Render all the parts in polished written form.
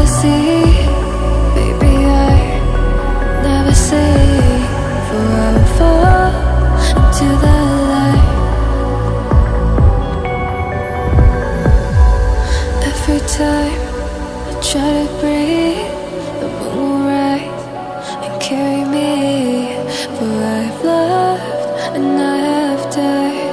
the sea, baby, I never see. For I will fall into the light. Every time I try to breathe, the moon will rise and carry me. For I have loved and I have died.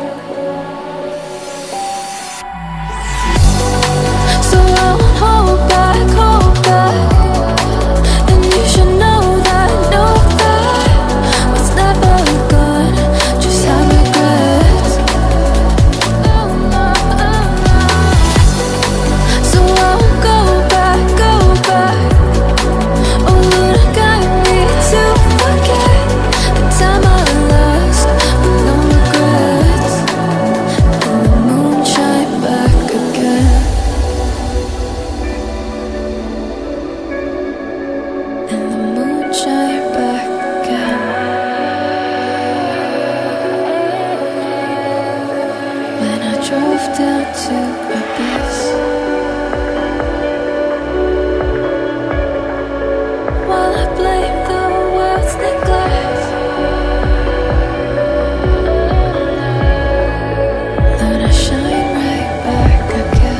So I won't hold back, hold back. And you should know that was never gone. Just have regrets. So I won't go back, go back. Oh Lord, guide me to forget the time I lost with no regrets. And the moon shine back again. And the moon shine back again. When I drove down to abyss, while I blame the world's neglect, then I shine right back again.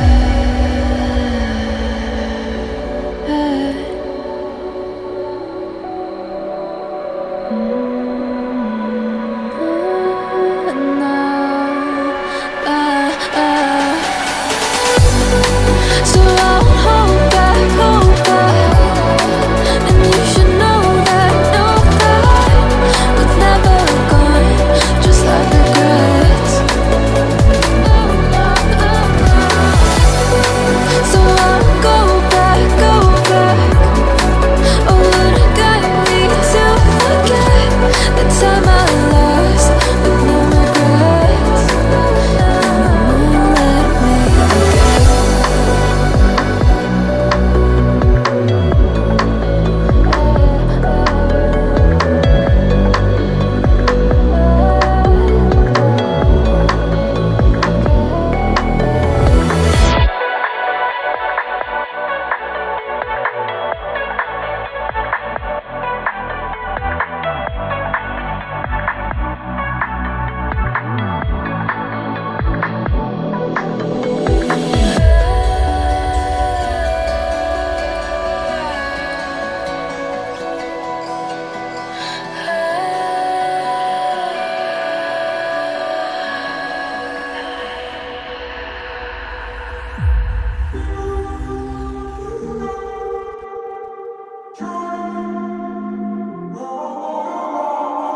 So I won't hold back, hold back. And you should know that was never gone. Just like regrets. So I won't go back, go back. Oh Lord, guide me to forget the time I lost with no regrets. And the moon let me forget.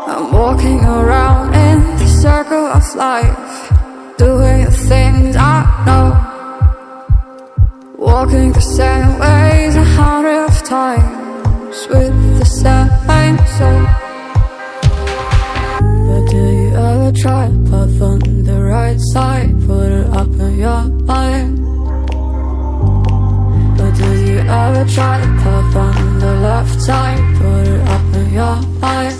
I'm walking around in the circle of life, doing the things I know, walking the same ways 100 times with the same soul. But do you ever try to path on the right side, put it up in your mind? But do you ever try to path on the left side, put it up in your mind?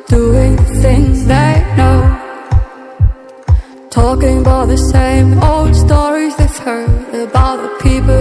Doing things they know, talking about the same old stories they've heard about the people